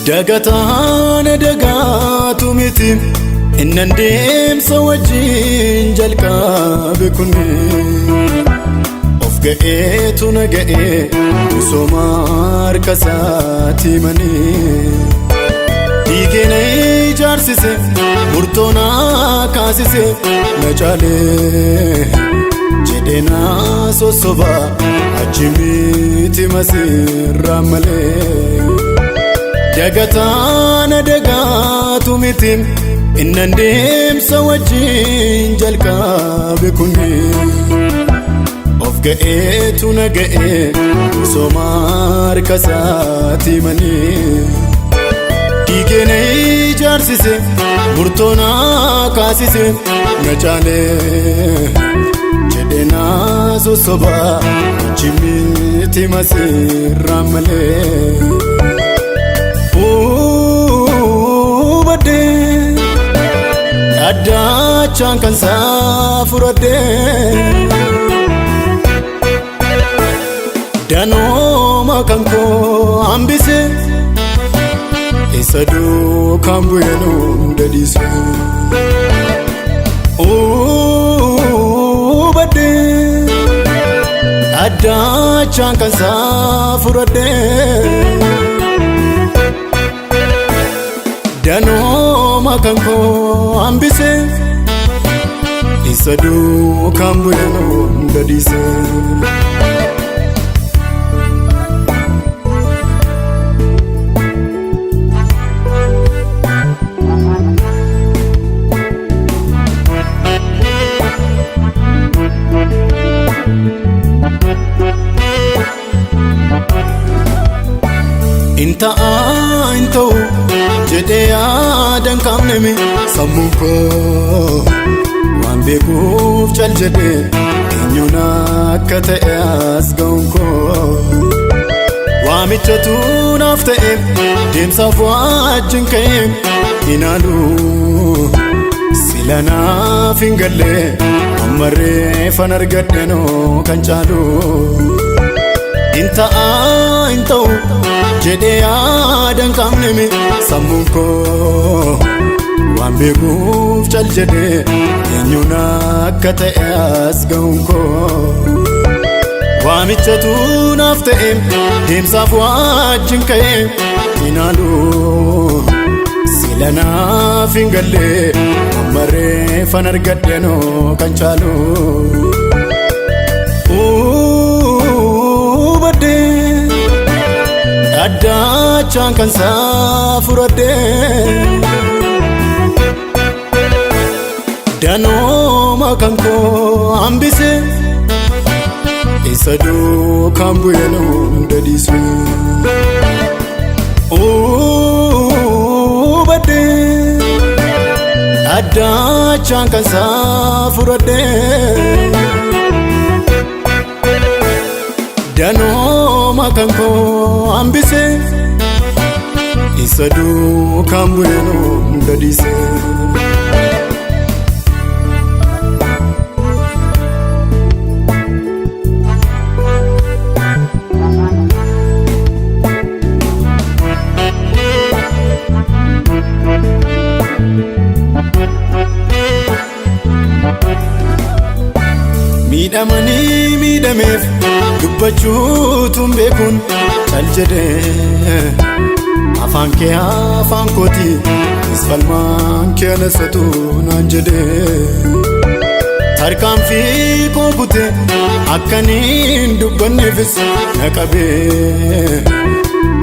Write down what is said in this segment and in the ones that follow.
دقتان دقاتو ميتم إن نديم سوجين جلقا بكوني أفقئتو نقئ وسومار كساتي مني ديكيني جارسيسي مرتونا كاسيسي نجالي جدنا سوسوبا أجميتي مسير رمالي دقتان دقاتو ميتم إن نديم سوجين جلقا بكوني أفقئتو نقئ وسومار كساتي مني ديكيني جارسيسي مرتونا كاسيسي نجالي جدنا سوسوبا أجميتي مسير رمالي بدي أداچان كان سافرده دانو مكانكو أمبيسه إسدو كامبوينو دديسه بدي أداچان كان سافرده دانو مكانكو أمبيسه إسدو كامبوينو دديسه انتو جدي آدم كامنمي سموكو وان بيكوف جل جدي إنيونا كتأس قونكو وامتشتو نافتئم ديم صفوات جنكيم إنالو سيلانا فينغلي أمري فنرقدنو كنجالو انتو جدي آدم كامنمي سموكو وان بيكوف جل جدي إنيونا كتأس قونكو وامتشتو نافتئم ديم صفوات جنكيم إنالو سيلانا فينغلي أمري فنرقدنو كنجالو بدي أداچان كان سافرده دانو مكانكو أمبيسه إسدو كامبوينو دديسه بدي أداچان كان سافرده دانو مكانكو أمبيسه إسدو كامبوينو دديسه ميدامني ميداميف دبچوتم بكون چالجده افانكي افانكوتي اسفلمان كنساتو نانجده تركام في كوبوتي اكانين دبنفس نقبه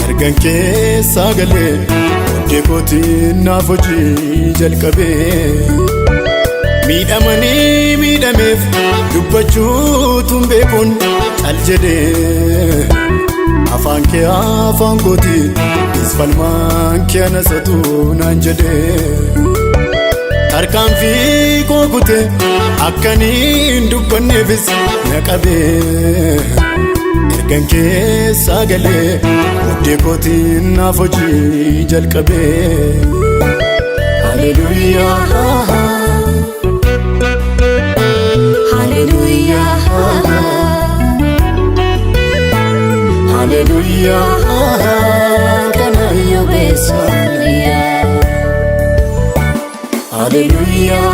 ارغنكي ساغله ديكوتي نافوجي جلقبه miidhamanii miidhameef dubbachuutuun beekuun cal jedhee afaan kee afaan kooti falmaan kee anasatu naan jedhee tarkaanfii koo kutee akkaniin dubbanneefis na qabee ergan keessaa galee muddee kootiin naaf hojii jalqabee. Hallelujah, Hallelujah, Hallelujah, kana yo besonia. Hallelujah,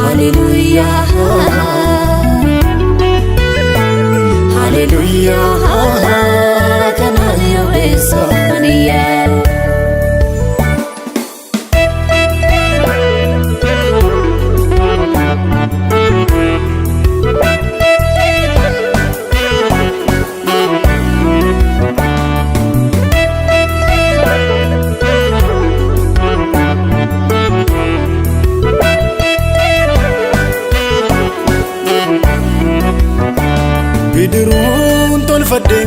Hallelujah, Hallelujah, kana yo besonia. Bidiruun tolfadhe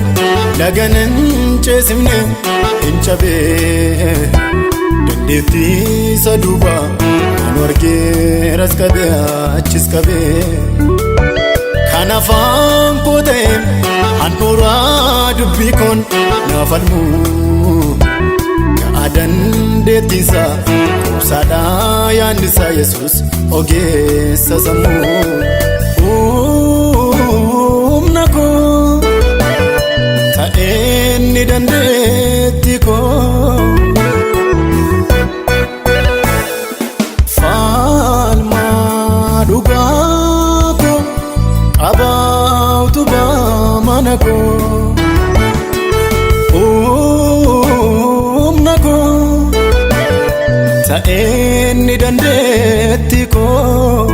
laganan ceesifne hin cabee dandeettii isa duuba kan argee ras qabee achis qabee kan afaan koo ta'e handhuuraa dubbii koon naaf falmu ga'a dandeettiisa qubsaadhaa yaannisaa Yesuus ogeessa sammuu. Ta'eenni dandeetti koo falmaa dhugaa koo qabaatu baamana koo humna koo ta'eenni dandeetti koo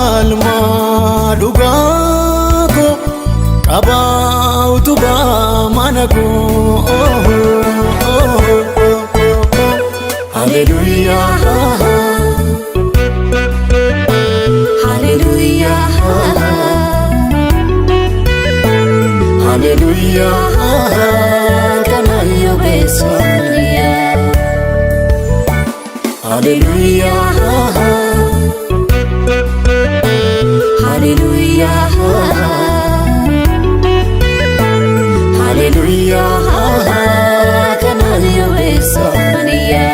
falmaa dhugaa koo qabaatu baamana koo. Hallelujah, Hallelujah, Hallelujah, kana yo besonia. Hallelujah, Hallelujah, Hallelujah, kana yo besonia.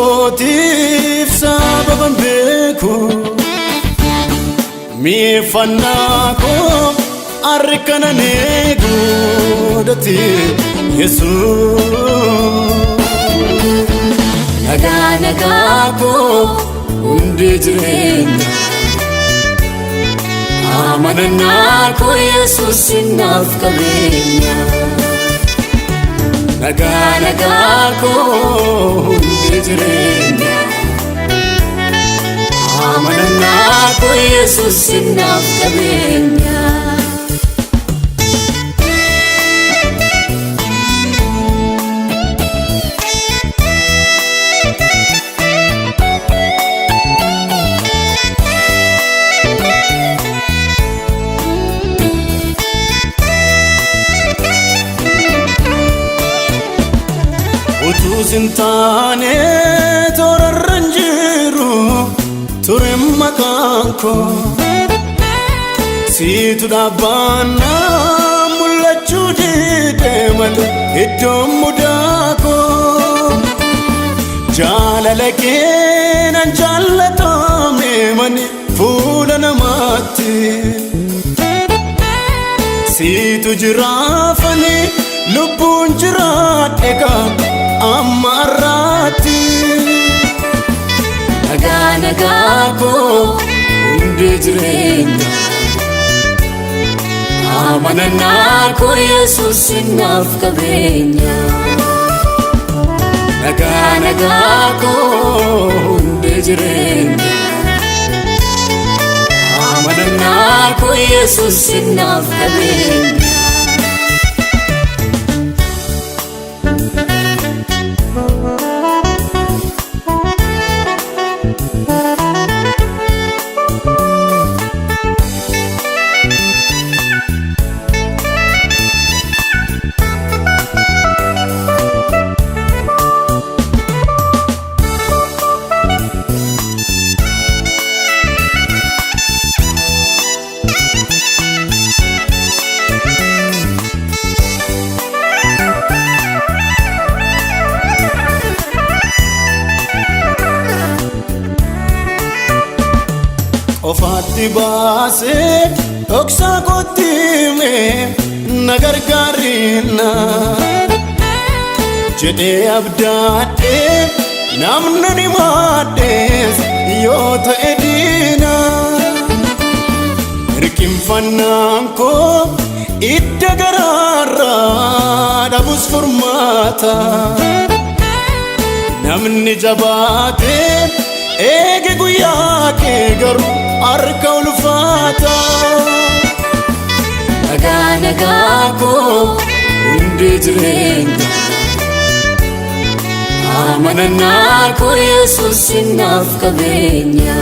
Sagotiif sababan beeku miifannaa koo harkanan eeguudhati Yesuus. Nagaa nagaa koo hundi jireenya amanannaa koo Yesuus naaf qabeenya. Nagaa nagaa koo hundi jireenya amanannaa koo Yesuus naaf qabeenya. Sintaane torarran jiru ture maqaan koo siitu dhaabbanna mul'achuu chudide mal iddoo mudaako jaalalake nan jaalatame mani fuula namaatti siitu jiraafani lubbuun jiraadheka amma irraatti nagaa nagaa koo hundi jireenya amanannaa koo Yesuus naaf qabeenya nagaa nagaa koo hundi jireenya amanannaa koo Yesuus naaf qabeenya Ofatti baase dhoksa kottime nagargaarina jedhee abdaadhe namni ni maadhees yoo ta'e diina hirkinfannaan koo idda garaarraa dhabus furmaata namni jabaate eege guyyaa kee garuu harka ulfaata nagaa nagaa koo hundi jireenya amanannaa koo Yesuus naaf qabeenya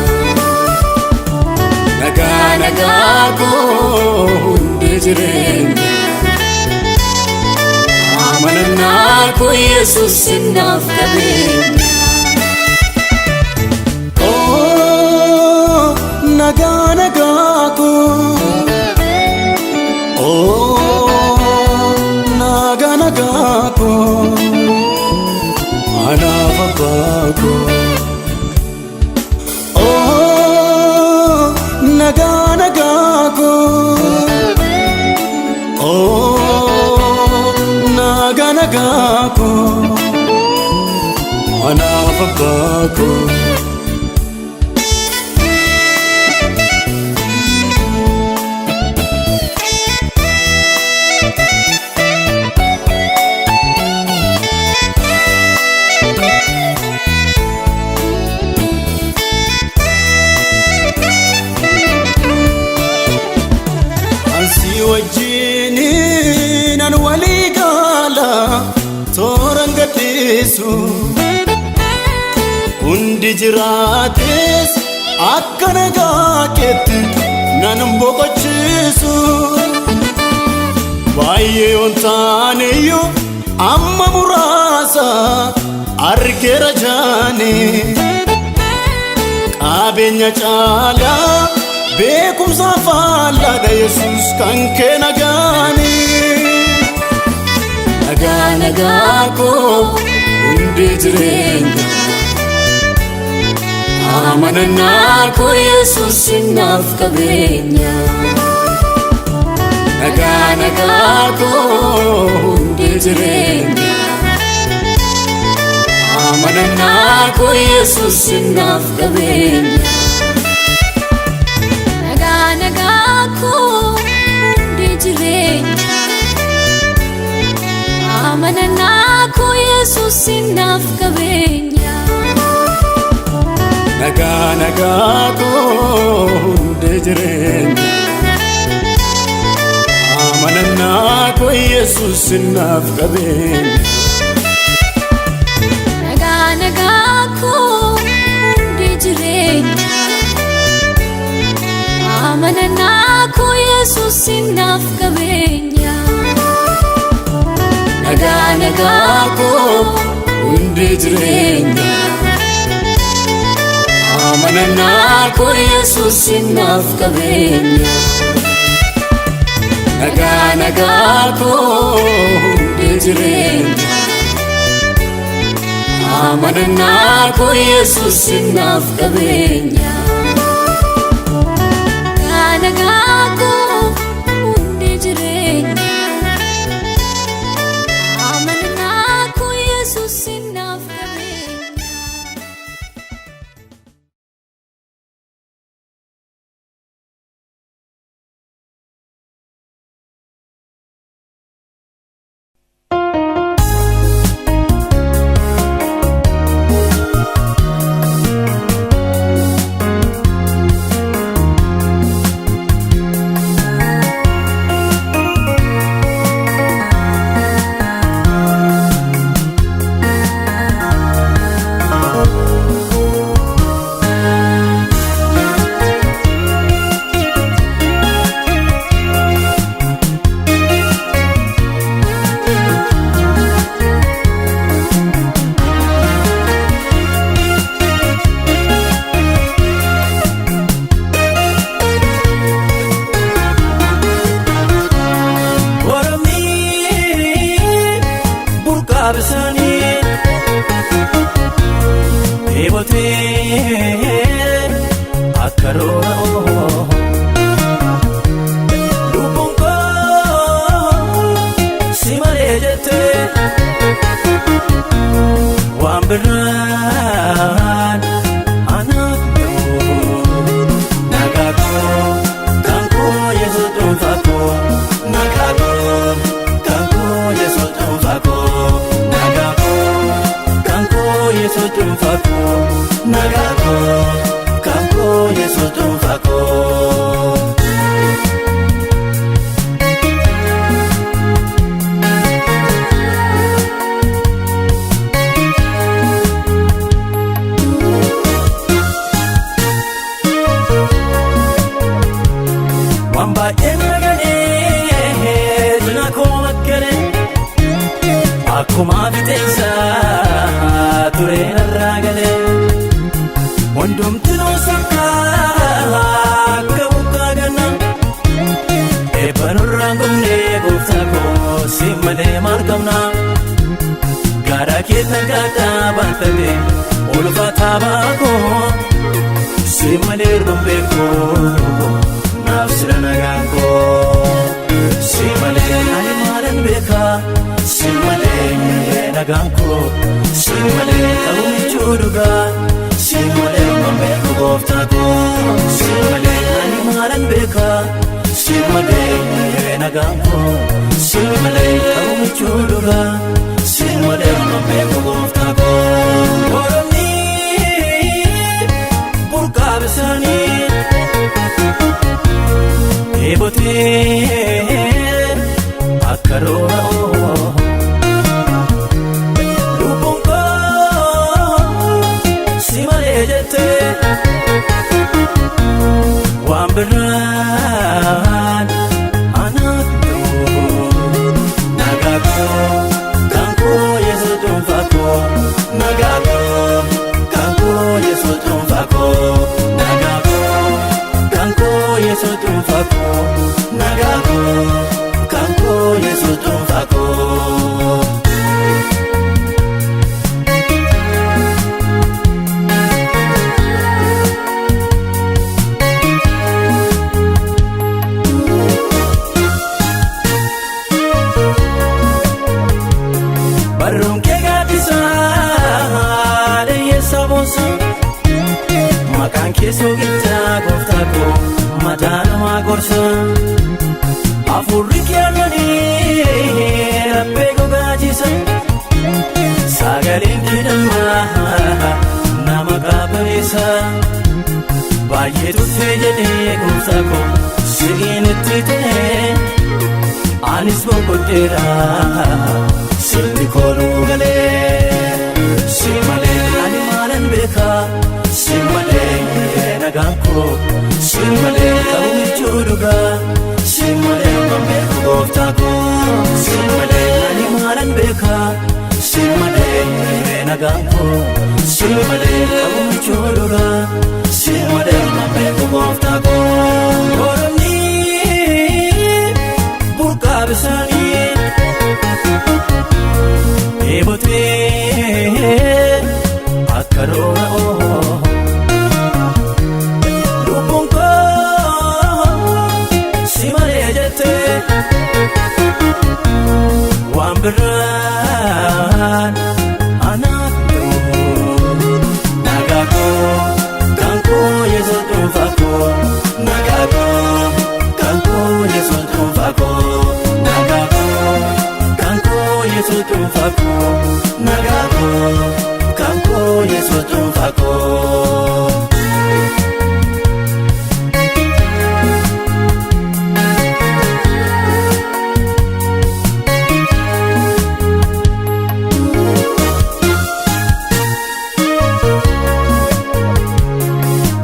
nagaa nagaa koo hundi jireenya amanannaa koo Yesuus naaf qabeenya nagaa nagaa koo nagaa nagaa koo anaaf abbaa koo nagaa nagaa koo nagaa nagaa koo anaaf abbaa koo wajjiniin an walii gaala tooran gadhiisu hundi jiraates akka nagaa keetti nan boqochiisu baay'ee yoon taaneyyuu amma muraasa argeera jaane qabeenya caalaa beekumsa faallada Yesuus kan kee nagaani nagaa nagaa koo hundi jireenya amanannaa koo Yesuus naaf qabeenya nagaa nagaa koo hundi jireenya amanannaa koo Yesuus naaf qabeenya nagaa koo hundi jireenya amanannaa koo Yesuus naaf qabeenya nagaa nagaa koo hundi jireenya amanannaa koo Yesuus naaf qabeenya nagaa nagaa koo hundi jireenya amanannaa koo Yesuus naaf qabeenya nagaa nagaa koo hundi jireenya amanannaa koo Yesuus naaf qabeenya nagaa Nagaako hundi jireenya amanannaa koo Yesuus naaf qabeenya Nagaako hundi jireenya amanannaa koo Yesuus naaf qabeenya karoora lubbuun koo si malee jettee waan biraan anaaf ta'u nagaa koo kan koo Yesuus dhuunfaa koo nagaa koo kan koo Yesuus dhuunfaa koo nagaa koo kan koo Yesuus dhuunfaa koo nagaa koo kan koo Yesuus dhuunfaa koo.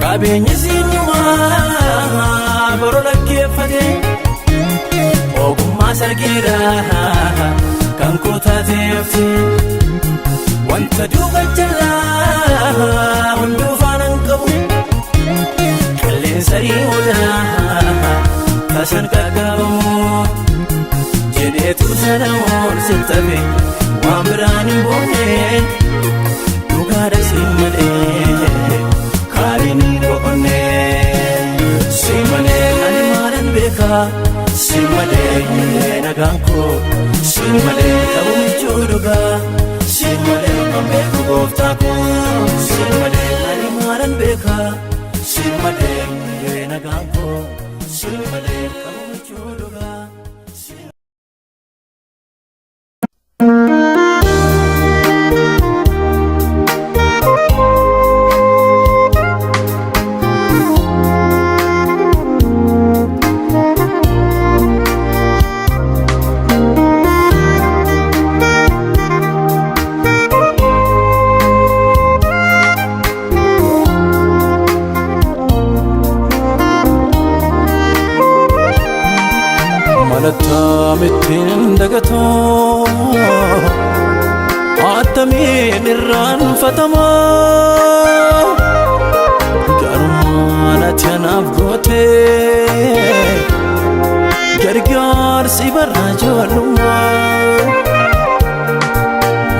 Qabeenyi sinyumaa boroo lakkeeffate ogummaa sargeera kan koo taateefte wanta duuba jalaa hunduu faana hin qabu qilleensa riiwuudhaa tasan qaqqabamu jedheetu sanamoon sittafe waan biraan hin boone dhugaadha siin malee karini boqonne si malee ani maalan beekaa si malee nagaan koo si malee ta'uuchuu dhugaa si malee kan beeku gooftaa koo si malee ani maalan beekaa si malee nagaan koo si malee ta'uuchuu dhugaa. Malattaamittiin dagatoo attamiin irraanfatamaa garummaan ati anaaf gootee gargaarsi barraa ijoollummaa.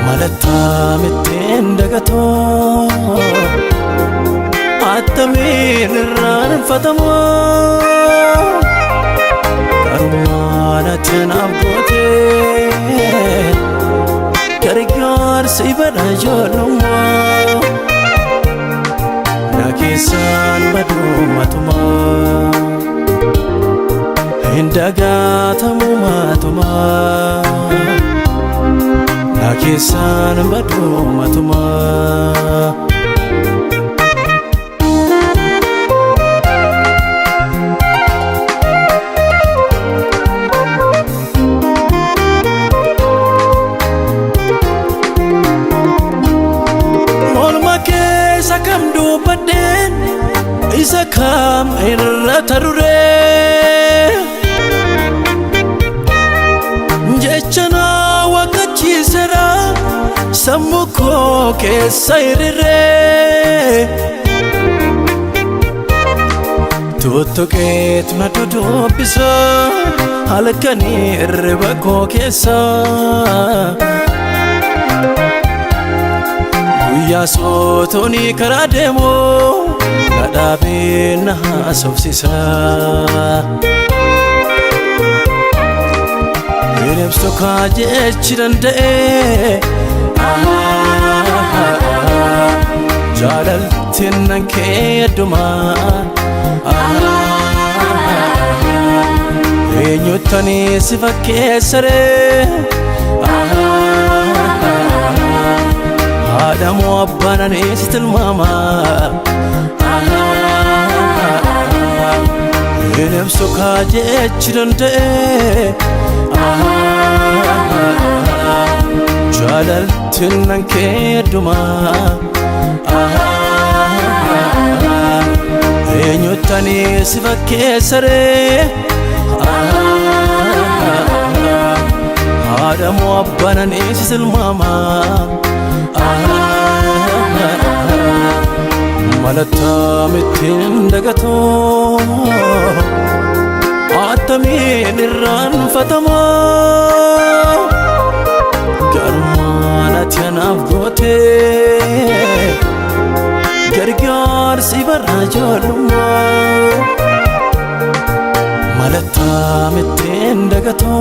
Malattaamittiin dagatoo attamiin irraanfatamaa garummaan ati anaaf gootee gargaarsi barraa ijoollummaa. Na keessaan baduu matumaa hin dagaatamu matumaa na keessaan baduu matumaa. Kam dubbadheen isa kam irra taruree jecha naa waqachiiseera sammuu koo keessa hiriiree tuttuqeetu na dudubbisa halkanii irriba koo keessa. Guyyaa sootonii karaa deemu na dhaabee na haasofsiisa. Bineensa kaa jechi danda'ee jaalaltiin nan kee addumaa eenyuttanii si fakkeessaree Adamu abbaan si tilmaama bineensa kaa jechi danda'ee jaalaltiin nan kee addumaa eenyuttanii si fakkeessaree Adamu abbaan si tilmaama Malattaamittiin dagatoo attamiin irraanfatamaa garummaan ati anaaf gootee si barajolumma malatta mitteen dagato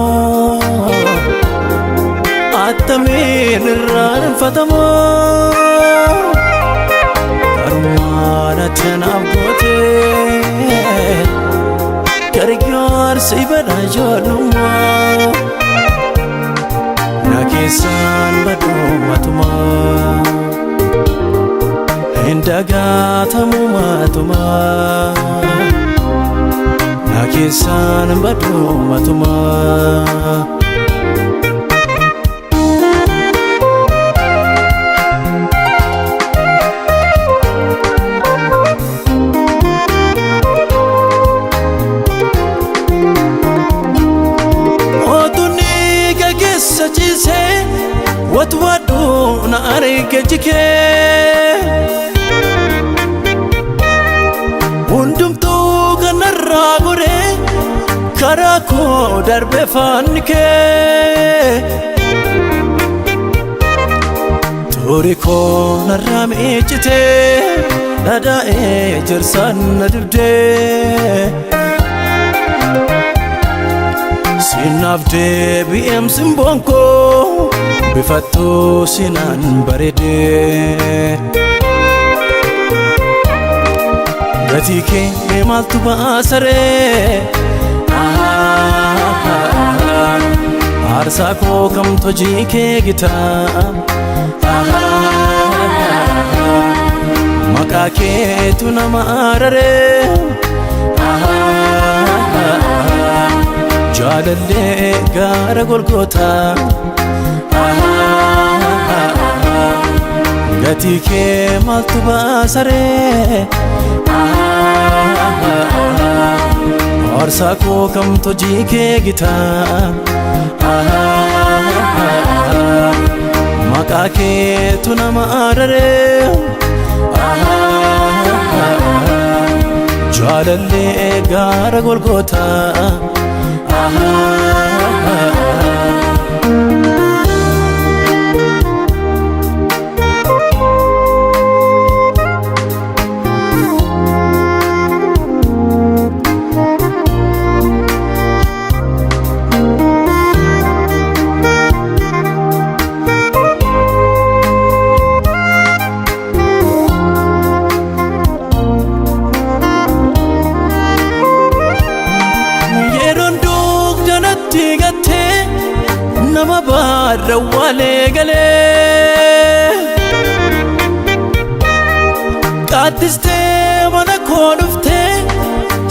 atamin irraan fatamo karumana tanabgote karigyor si barajolumma nakisan badumatuma indagatamu matuma nakisan badumatuma watwadu na arikejike undumtu kanarra gore karako darbe fanike turiko naramechite nada ejersan nadibde sinafde biem simbonko bifattu sinan barede gatike maltu basare arsa ko kam tojike gita makake tunamarare jalalle gara golgota gatike maltu basare arsa ko kam tojike gita makake tunamarare jalalle gara golgota nama barra wale gale qaatiste mana koonufte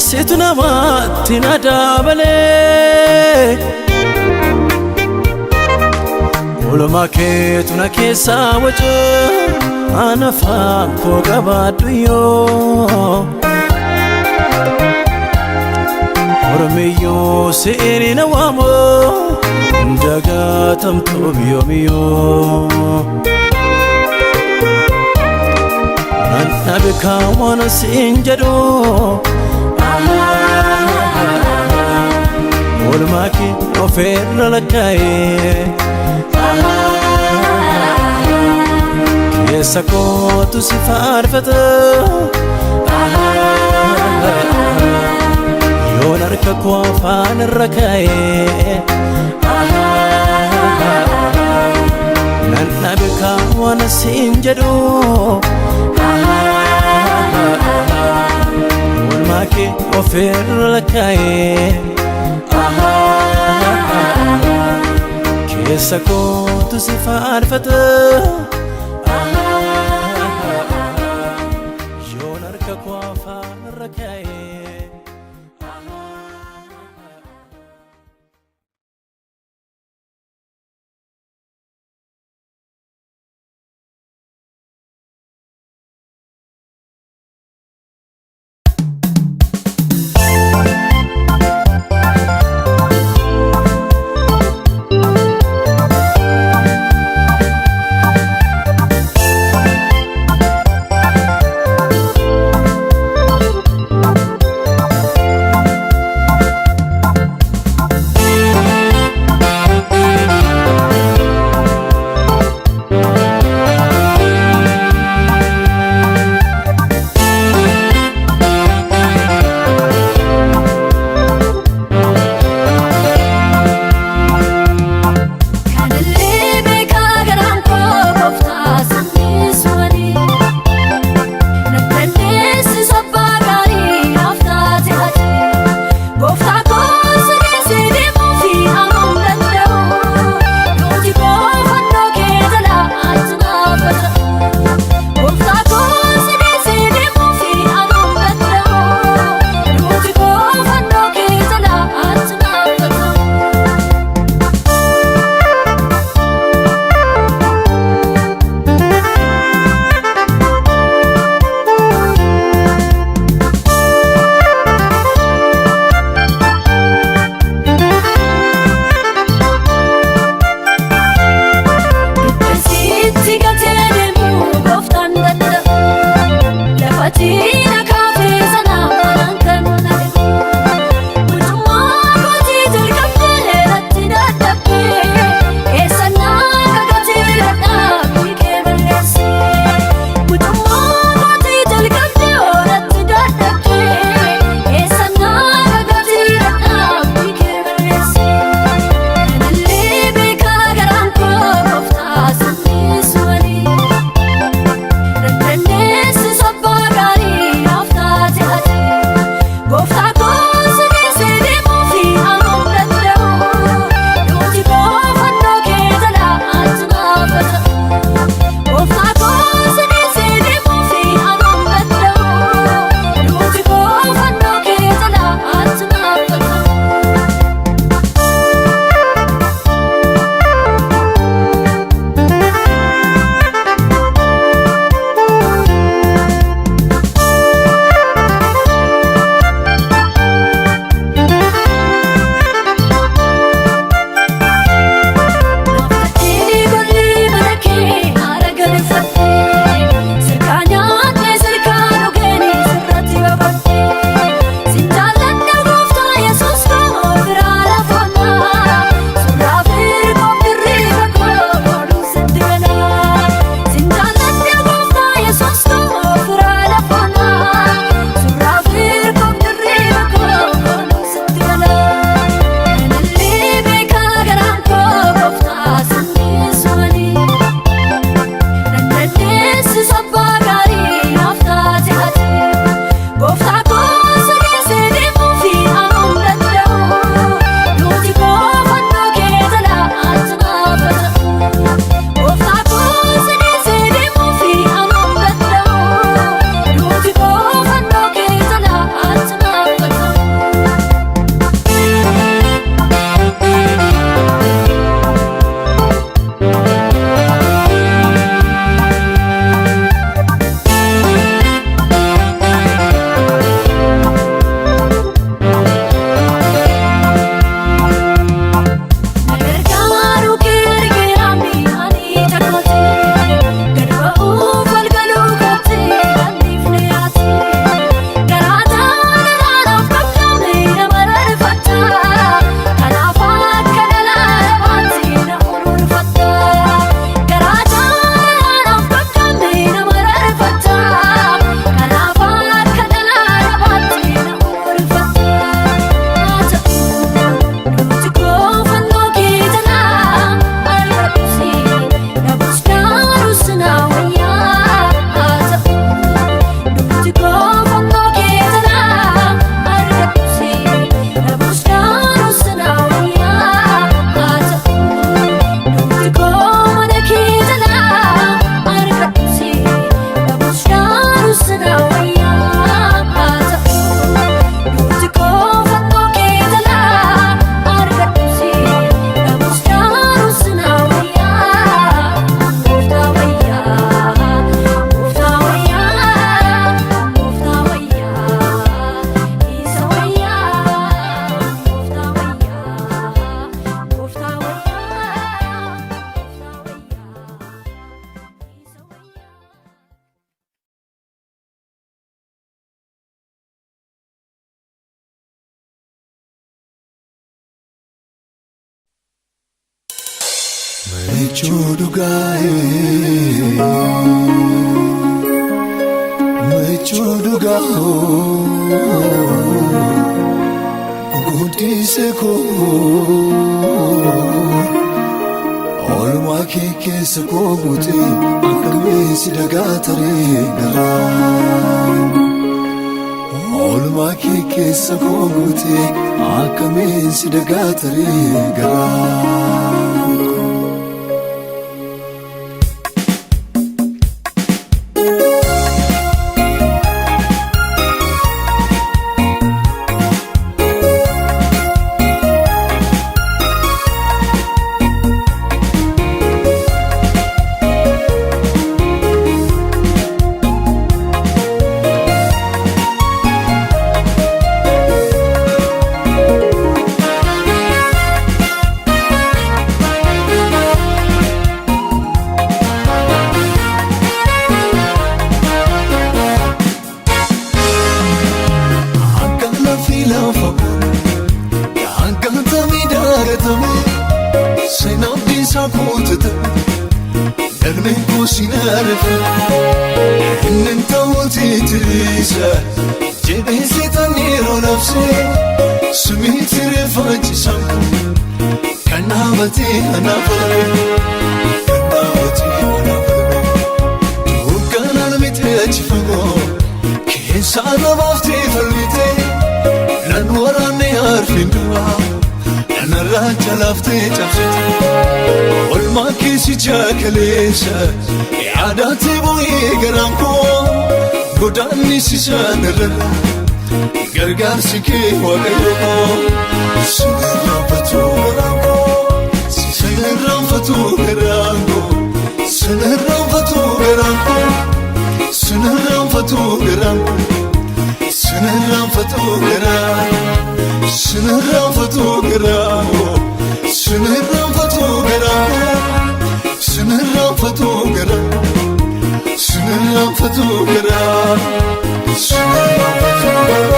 situ namatti nadabale olma keetu na keessa waco ana faanko gabaaduyyo ormiyo seeni na wamo dagatam tobyo miyo nanabika wana sinjado olmaki oferra lagaye kesa ko tu sifarfata yonarka ko fan rakaye nanabika wana sinjado olmaki oferra lagaye kesa ko tu sifarfata yonarka ko fan rakaye Mechuduga Gudiseko Olma keke seko gute akame sidagatare gara Olma keke seko gute akame sidagatare gara Kalesa yaadate boye garanko godani sisanara gargaarsi kee waaqayyo sinirraanfatu garanko sinirraanfatu garanko sinirraanfatu garanko sinirraanfatu garanko sinirraanfatu garanko sinirraanfatu garanko sinirraanfatu garanko Sinirraanfatu gara Sinirraanfatu gara Sinirraanfatu gara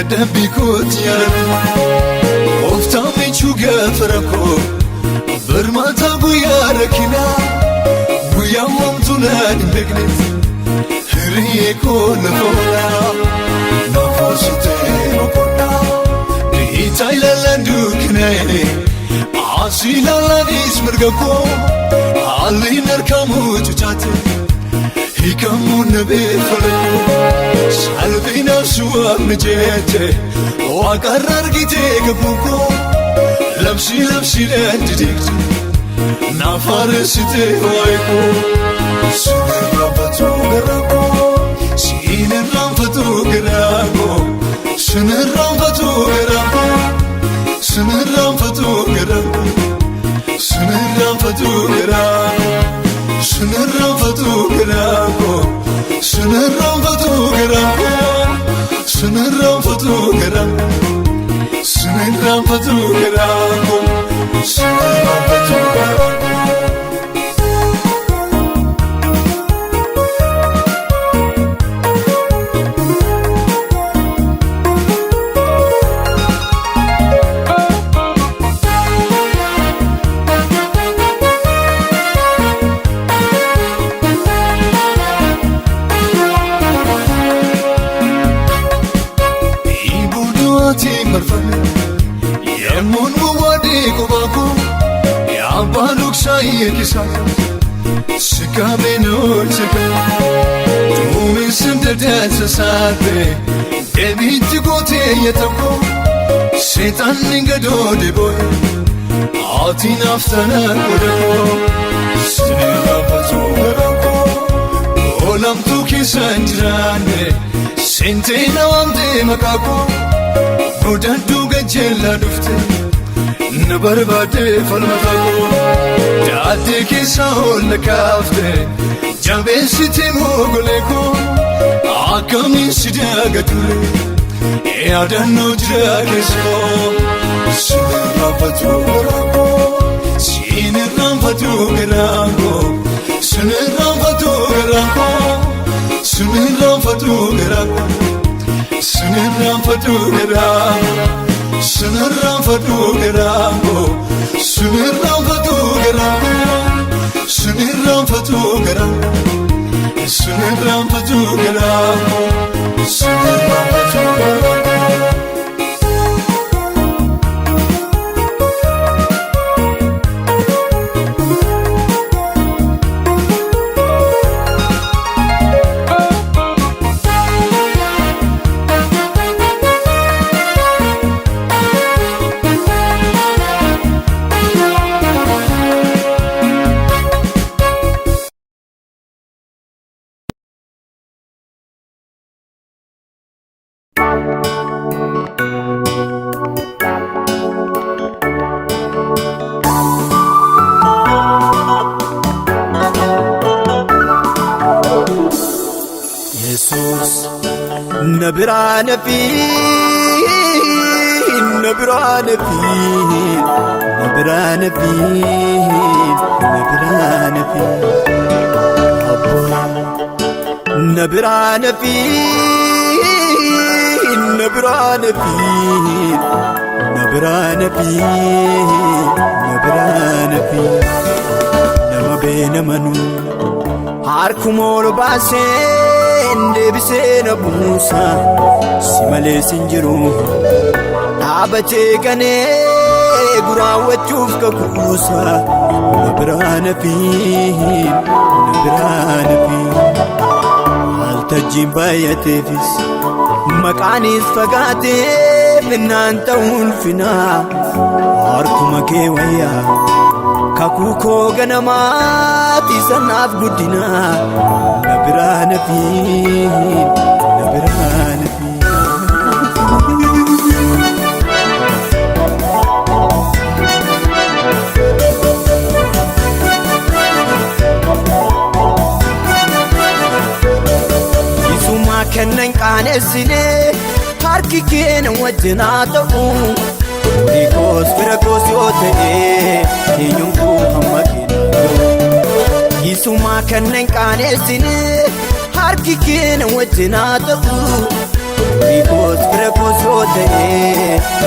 Dabikot yarana Oftami chuga farako Bermata buya rakina Buya mamtuna dibegnet Hiriyeko nafona Nafosite mokona Diita ilalandu kinaye Asilaladis mergako Ali narkamu chuchate Hikamu nabe falako Salvina suam nijete Wakarar gite kapuko Lapsi lapsi lendidikti Nafaresite waiko Sinirraanfatu garako Sinirraanfatu garako Sinirraanfatu garako Sinirraanfatu garako Sinirraanfatu garako Sinirraanfatu garako Sinirraanfatu garako Sinirraanfatu garako Sinirraanfatu garako Sinirraanfatu garako Yemun wadi kubako ya baluk saye kisa sikabe no sika tumi sinde dansa sabe debi tikote yetako setan ningado de boy ati naftana kodako sinirraanfatu garako olam tu kisanjrane sente na amde makako Godaddu gajella dufte نبربادي فالمتاكو دعاتي كيساون نكافته جنبي ستي موغليكو عاكمي سداقتولي يا دنو جراكسكو سنرفتو غراكو سنرفتو غراكو سنرفتو غراكو سنرفتو غراكو سنرفتو غراكو سنرفتو غراكو سنرفتو غراكو سنرفتو غراكو سنرفتو غراكو سنرفتو غراكو نبران فين نبران فين نبران فين نبران فين نبران فين نبران فين نبران فين نبران فين نما بين منو عاركمول باسين deebiseen buusa si malee sinjiru dhaabatee ganee guraawwachuuf kakuusa nabiraan fiin haltajjiin baay'ateefis maqaanis fagaatee minnaan ta'uun finaa harkuma kee wayyaa kakuu koo ganamaati sanaaf guddinaa نبران فين نبران فين يسوما كنن قانسني هاركي كين وجنا تقو ريكوس فرقوس يوتي ينكو همكين يسوما كنن قانسني هاركي كين وجنا تقو ريكوس فرقوس يوتي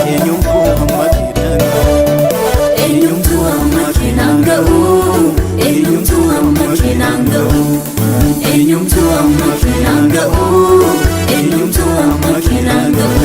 ينكو همكين Enyumtu amakinangau Enyumtu amakinangau Enyumtu amakinangau Enyumtu amakinangau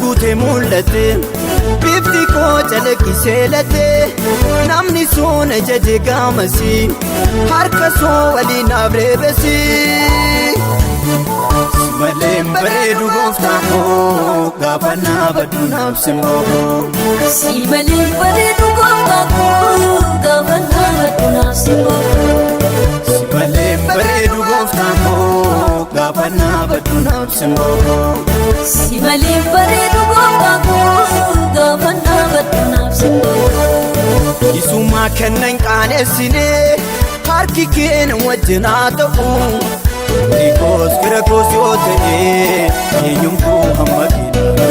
Gute mul'ate bifti koo calaqqisee late namni sun ajaje gaamasi harka soo waliin abreebesi simaleen bareedu gooftaan koo gaafa naabaddu naabsimoo simaleen bareedu gooftaan koo gaafa naabaddu naabsimoo simaleen bareedu gooftaan koo gaafa naabaddu naabsimoo simaleen bareedu gooftaan koo gaafa naabaddu naabsimoo Yisuma kennan qaanesine harki keen wajjinaa ta'u Rikos firakos yoo ta'e eenyumtuu hamma keenya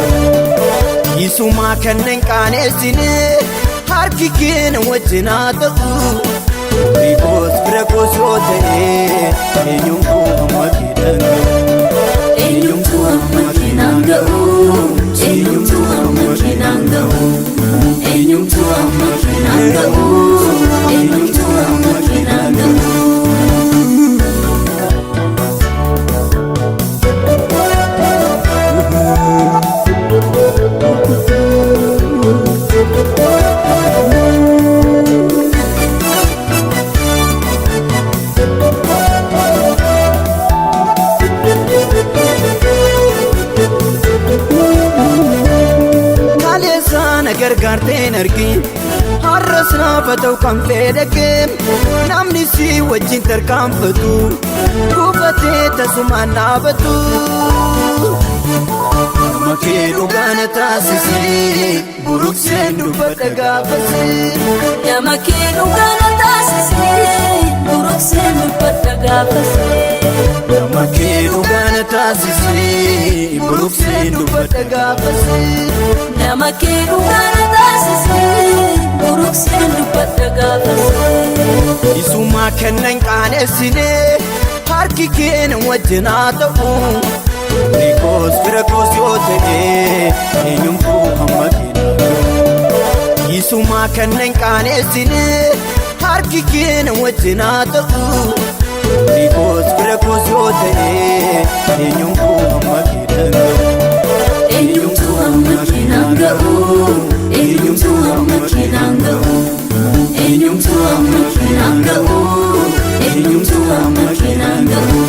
Yisuma kennan qaanesine harki keen wajjinaa ta'u Rikos firakos yoo ta'e eenyumtuu hamma keenya Enyumtu amakinangau Enyumtu amakinangau Enyumtu amakinangau Enyumtu amakinangau gargaarteen argin har'as naaf ta'u kan fedhake namni si wajjin tarkaanfatu gufatee tasumaan dhaabatu nama kee dhugaa na taasisee buruqseen dubbadha gaafasee nama kee dhugaa na taasisee buruqseen dubbadha gaafasee nama kee dhugaa na taasisee buruqseen dubbadha gaafasee nama kee dhugaa na taasisee buruqseen dubbadha gaafasee isuma kennan qaaneessine harki kee na wajjin haa ta'u Nikos firakos yoo ta'e eenyumtuu hamma keenya isuma kennan qaaneessine harki kee na wajjin haa ta'u Nikos firakos yoo ta'e eenyumtuu hamma keenya eenyumtuu hamma keenya ga'u eenyumtuu hamma keenya ga'u eenyumtuu hamma keenya ga'u eenyumtuu hamma keenya ga'u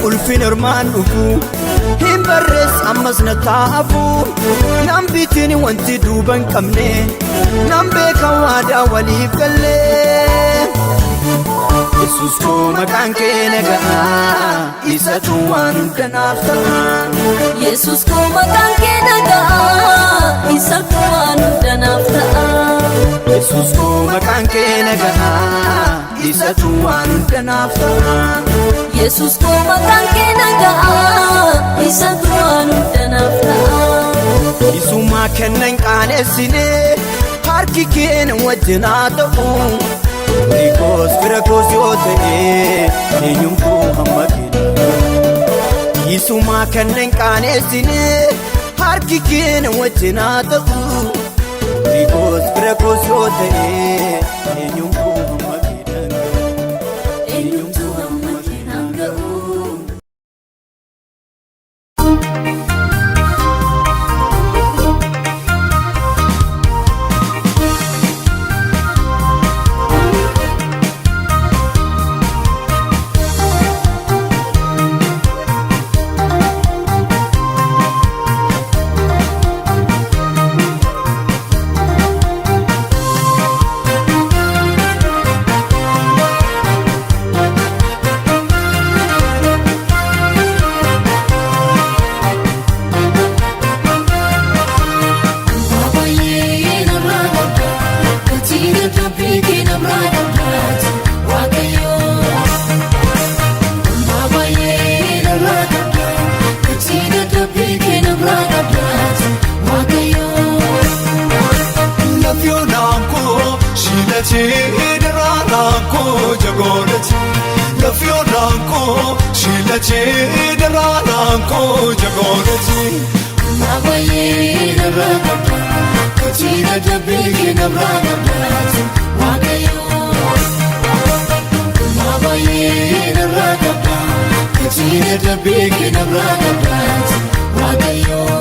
ulfin ormaan dhufu hin barrees ammas na taafu nan bitiin wanti duuban qabne nan beeka waadaa waliif gallee Yesus koo maqaan kee naga'a isatu waan hundanaaf ta'a Yesus koo maqaan kee naga'a isatu waan hundanaaf ta'a Yesus koo maqaan kee naga'a isatu waan hundanaaf ta'a Yesus koo maqaan kee naga'a isatu waan hundanaaf ta'a isuma kennan qaaneessine harki kee na wajjin haa ta'u Nikos firakos yoo ta'e eenyumtuu hamma keenya isuma kennan qaaneessine harki kee na wajjin haa ta'u Nikos firakos yoo ta'e eenyumtuu hamma keenya eenyumtuu hamma keenya ga'u Shilachee daraan koo jagoonati Nabayee narraa qabda Kachiina dabbii narraa qabdaati Waaqayyoo Nabayee narraa qabda Kachiina dabbii narraa qabdaati Waaqayyoo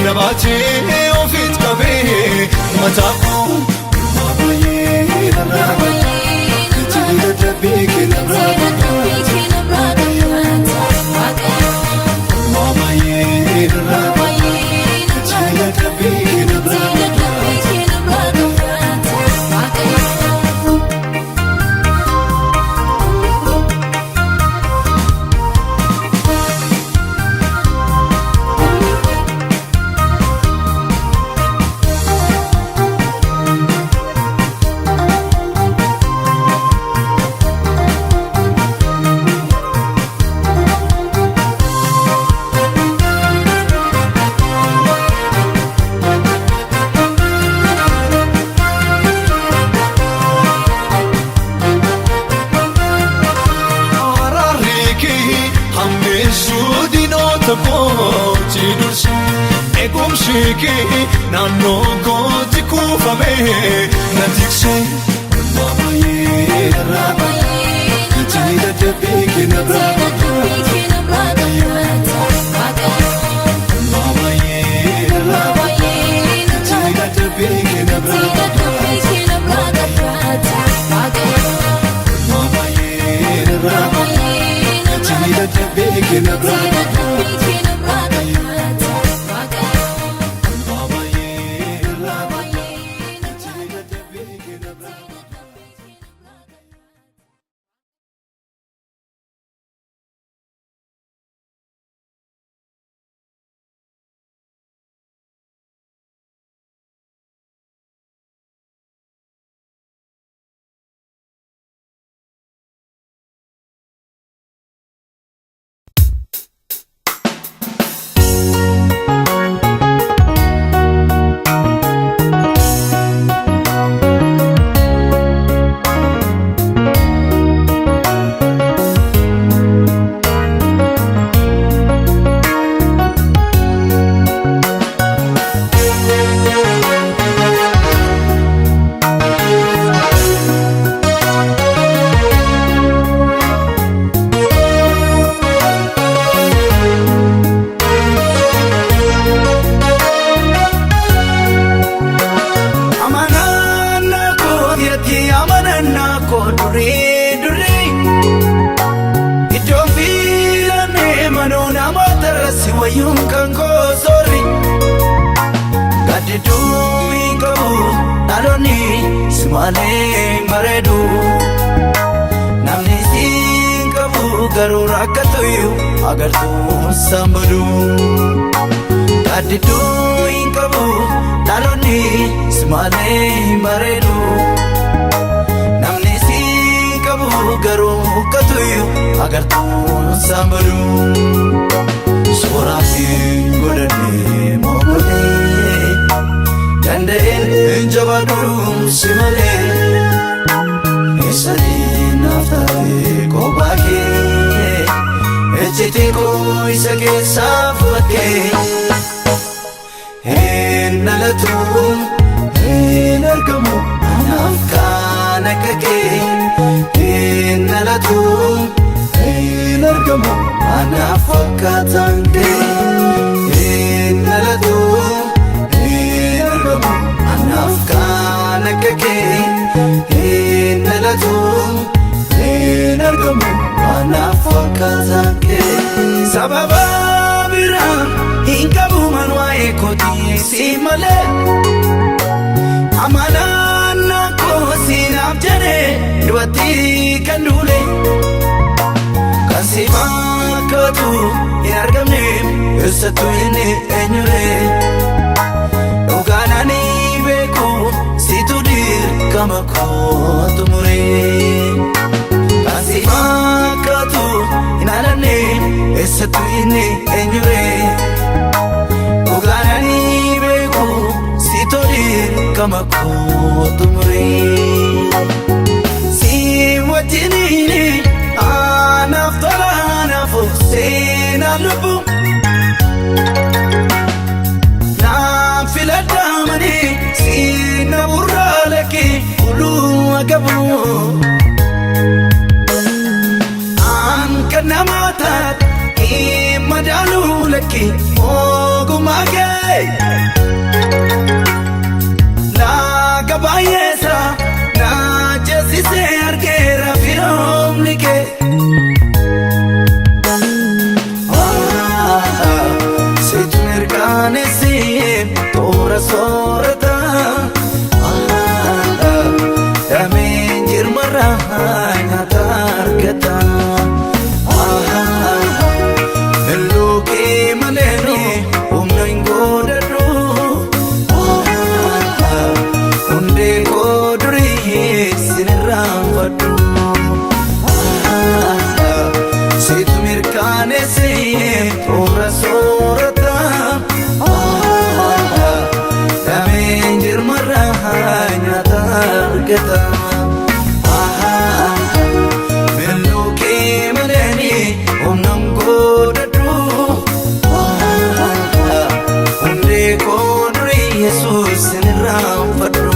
نباتي وفيت كبي متاكو ماما ينرى كتير تبيك نبرا ماما ينرى كتير تبيك نبرا Boci dursi egum shiki nano goti kufame natikse mama yera kitida tepiki nabra mama yera kitida tepiki nabra mama yera kitida tepiki nabra Simale maredu namni singabu garu rakatuyu agar tu sambadu kadidu ingabu taloni simale maredu namni singabu garu rakatuyu agar tu sambadu sorafi godane mogole Dandain jawadu simale isali naftali kobake echiti ko isake safake nalatu nargamu nafkana kake nalatu nargamu anafakatanke nalatu Anafkana kake nalatu nargamu anafakatake sababa bira hingabu manwa ekoti simale amana nako sinabjane dwati kandule kasiba katu yargamne esatu ine enyure uganani situdir kama kotumure kasima katu inalane esatu ine enyure uganani beku situdir kama kotumure si wajini anaftala nafu sena lubu na filadamani Naburra laki ulu agabu Ora sorata Dameen jirmarra nyaata argata Belloo kee malani humnaan godhadhu Hundee koo durii Yesuus sin irraanfadhu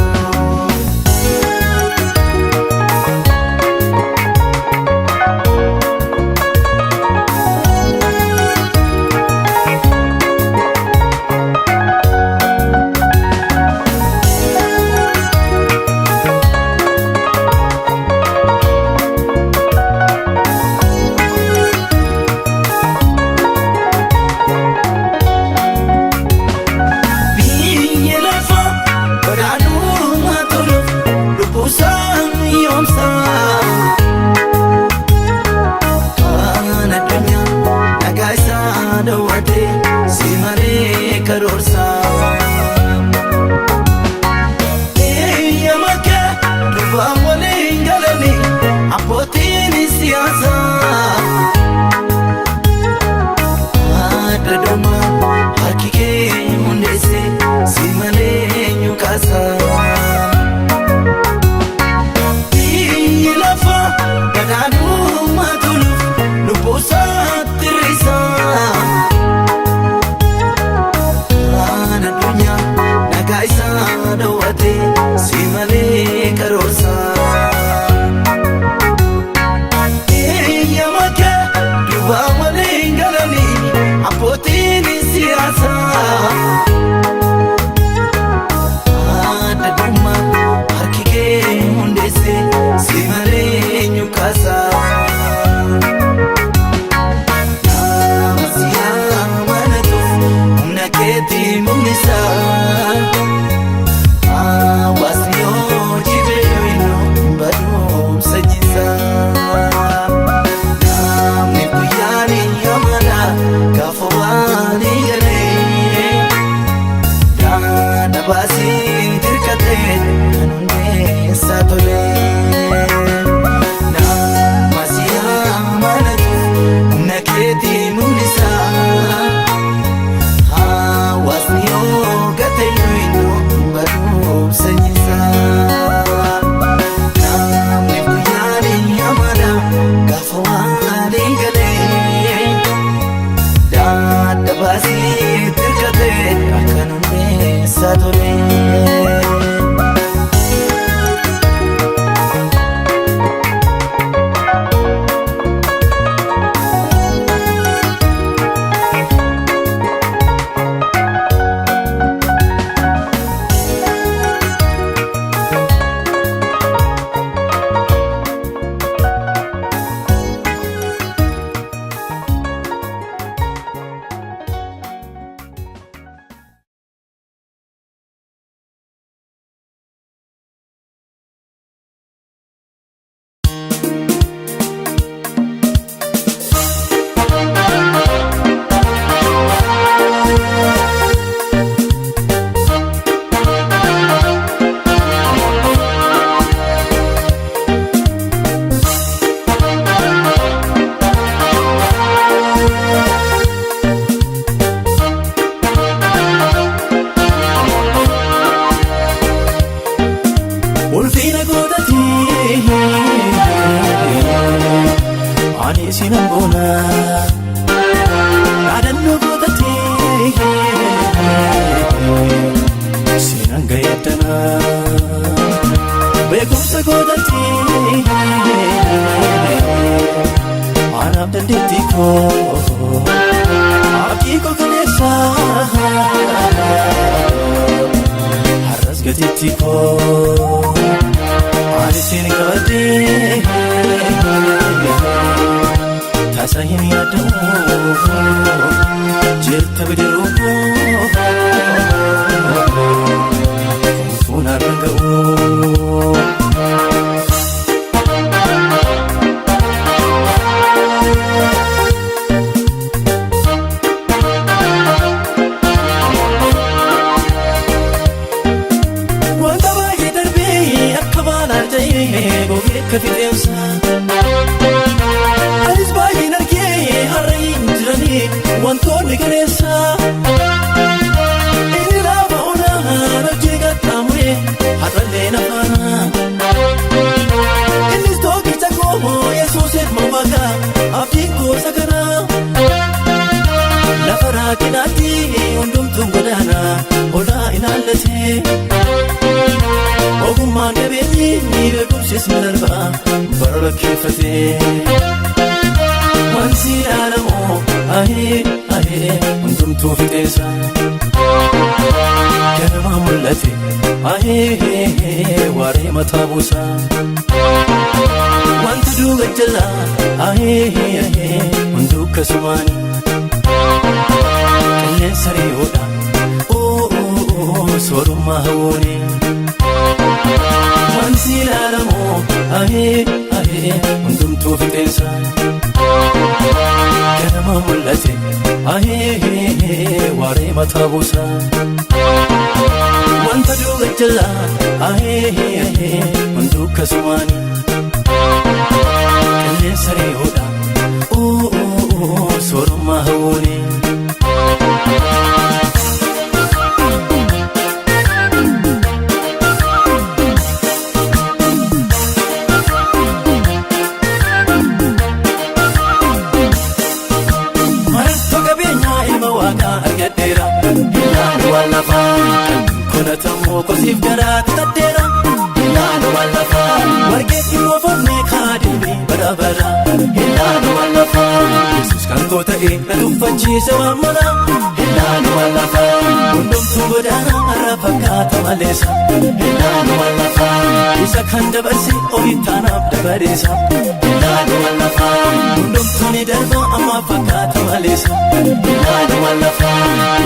كفي الإنسان أنس باقي نركي rakkeeffatee wanti ilaalamoo ahee hundumtuu fixeessa ganamaa mul'ate ahee waaree mataa buusa wanti duuga jala ahee hunduu akkasumaani qilleensa ri'oodha soorummaa hawwooni wanti ilaalamoo ahee hundumtuu fixeessa ganamaa mul'ate ahee waaree mataa buusa wanta duuga jala ahee hunduu akkasumaani qilleensa ri'oodha soorummaa hawwooni kosiif garaati taddeera ilaala wallafa warqeetti moofamne kaadhimee barabara ilaala wallafa yesus kan koo ta'e na tuffachiise waan mana ilaala wallafa hundumtuu godaana har'a fakkaata maleessa ilaala wallafa isa kan dabarse ofittaanaaf dabareessa ilaala wallafa hundumtuu ni darba amma fakkaata maleessa ilaala wallafa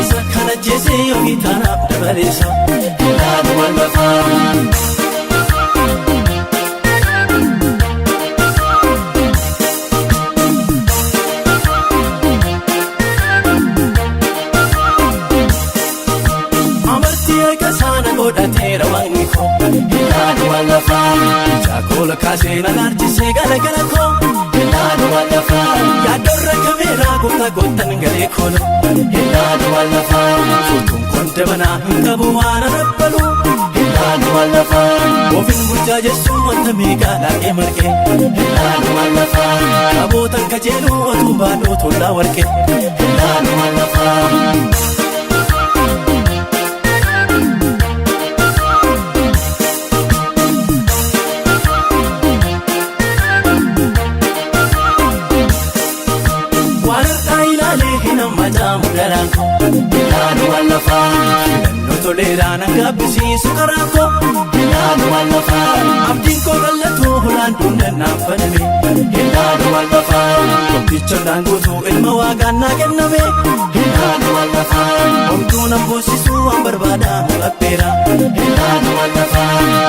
isa kan ajjeese ofittaanaaf dabareessa ilaala wallafa godhateera waaqni koo ilaala wallafa jaakola kaasee na laalchisee galagala koo ilaala wallafa yaaddoorra kameeraa goota gootan galee koolo ilaala wallafa furtuun konte banaa hin qabu waan arabbalu ilaala wallafa ofiin bulchaa jechuun wanta meeqaa laaqee marqee ilaala wallafa qabootan kajeeluu otuu baadhoo tollaa warqee ilaala wallafa ilaala wallafa filannoo toleeraan hangabbisiisu karaa koo ilaala wallafa abdiin koo qal'atu holaan duundannaan baname ilaala wallafa tokkicha daanguutuu ilma waaqaan naa kenname ilaala wallafa homtuu nan boosisuu waan barbaadamu qabbeera ilaala wallafa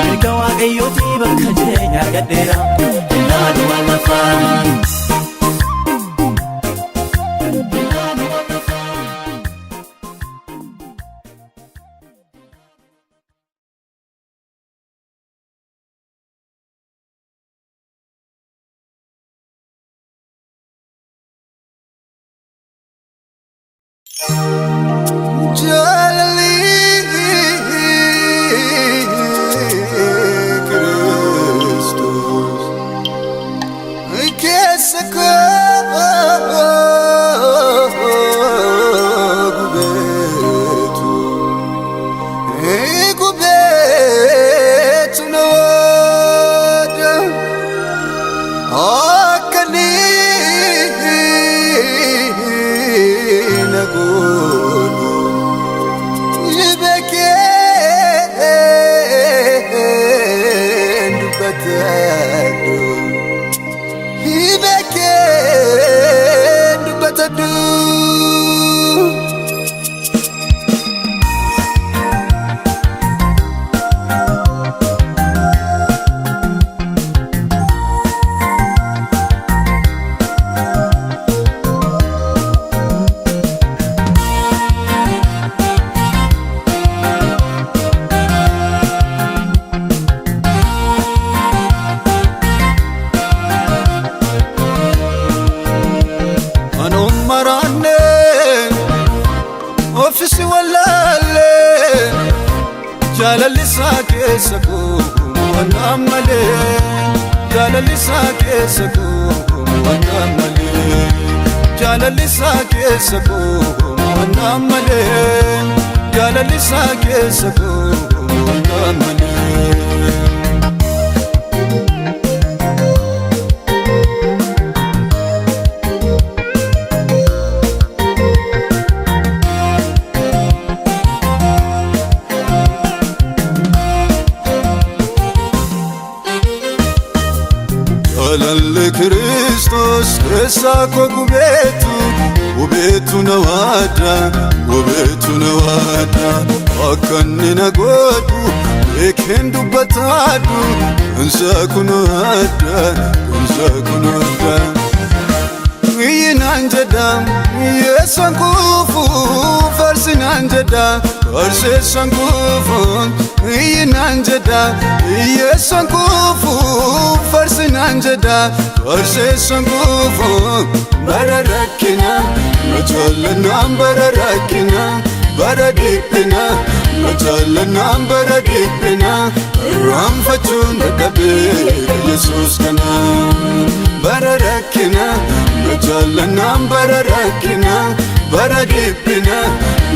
mirga waaqayyootii bakka jireenya argadheera ilaala wallafa jaalallisaa keessa koo waan malee jaalallisaa keessa koo waan malee jaalallisaa keessa koo waan malee jaalallisaa keessa koo waan malee Kristos Esako kubetu na wada Akkanni na godhu Eken dubbatadhu Kunsa kunu adda Iyyinan jedha Yeessan kufu Farsinan jedha Farseessan kufu Iyyinan jedha Yeessan kufu Farsinan jedha Farseessan kufu Bara rakkina Majaallanaan bara rakkina Bara dhiphina Majaallanaan bara dhiphina Irraanfachuun dadhabee Yesuus kana Bara rakkina Majaallanaan bara rakkina Bara dhiphina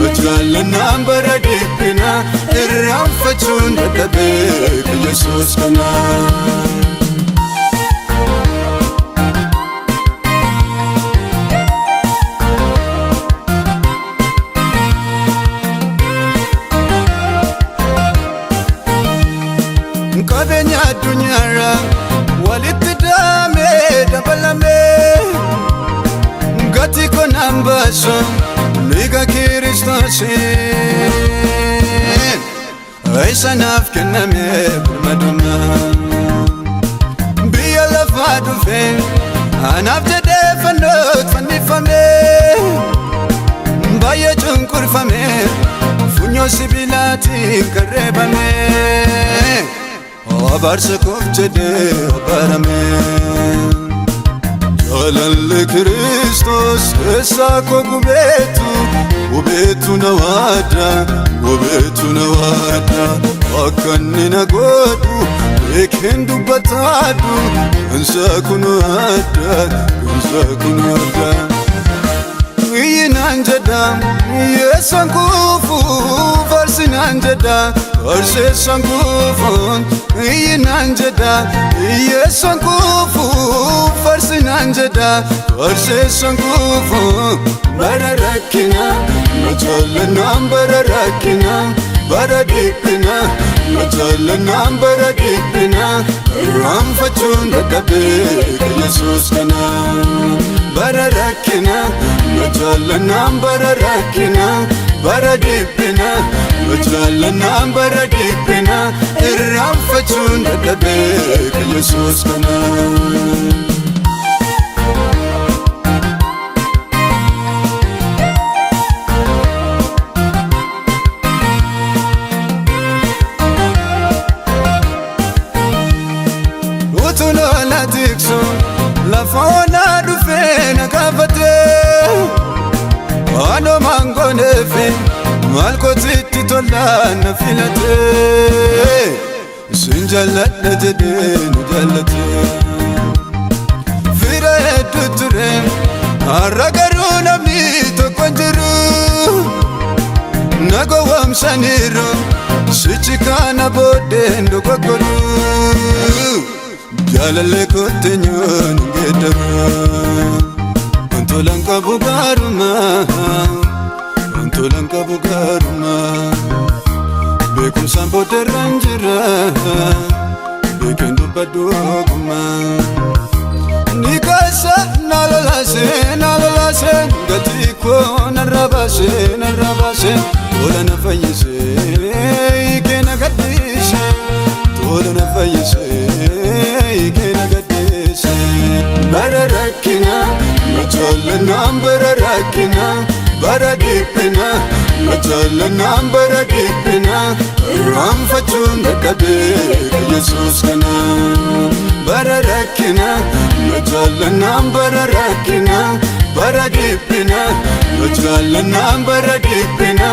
Majaallanaan bara dhiphina Irraanfachuun dadhabee Yesuus kana Qabeenya addunyaarra walitti daame dabalame Gatii konaan baasu dhiiga Kiristoosiin Isanaaf kenname birmadumma Biyya lafaa dhufe anaaf jedhee fannifame Baay'ee cunqurfame funyoo sibiilaatiin qarreebame Abarsa koof jedhee abarame Jaalalli Kristos Esako kubetu na wada Akkanni na godhu Eken dubbatadhu Kunsa kunu adda Iyyinan jedha Yeessan kufu Farsinan jedha Farseessan kufu Iyyinan jedha Yeessan kufu Farsinan jedha Farseessan kufu Bara rakkina Majaallanaan bara rakkina Bara dhiphina Majaallanaan bara dhiphina Irraanfachuun dadhabee Yesuus kana Bara rakkina Majaallanaan bara rakkina Bara dhiphina Majaallanaan bara dhiphina Irraanfachuun dadhabee Yesuus kana Utulola tiksu Lafa onaa dhufee na gaafate Ano mangoneefi Maal kootitti tolaan na filate Sin jaalladha jedhee na jaallate Fira hedduu ture Har'a garuu namni tokko hin jiru Na gowwoomsaniiru Sichi kana booddeen dogoggoru Jaalallee kotteenyoon hin geeddaru Wantolan qabu gaaruma Beekumsaan booddeerraan jira Beekeen dubbadhu ogummaa Ni kaasa na lolaase Gatii koo narraa baase Tola na fayyise Hiikee na gaddise Tola na fayyise Hiikee na gaddise Bara rakkina Majaallanaan bara rakkina Bara dhiphina Majaallanaan bara dhiphina Irraanfachuun dadhabee Yesuus kana Bara rakkina Majaallanaan bara rakkina Bara dhiphina Majaallanaan bara dhiphina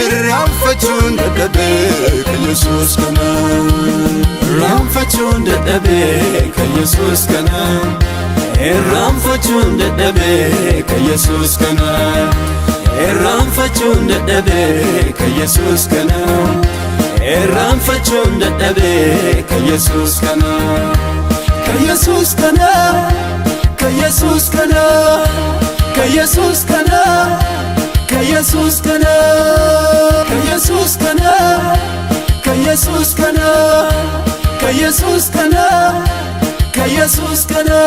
Irraanfachuun dadhabee Yesuus kana Irraanfachuun dadhabee Yesuus kana Irraanfachuun dadhabee Yesuus kana Irraanfachuun dadhabee Yesuus kana Irraanfachuun dadhabee Yesuus kana Yesuus kana Yesuus kana Yesuus kana Yesuus kana Yesuus kana Yesuus kana Yesuus kana akka Yesuus kana.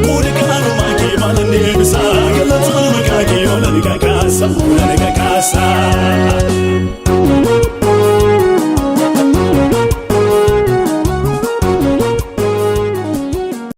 Kuri kanuma ke malan ne bisa galatan makake yola ni kakasa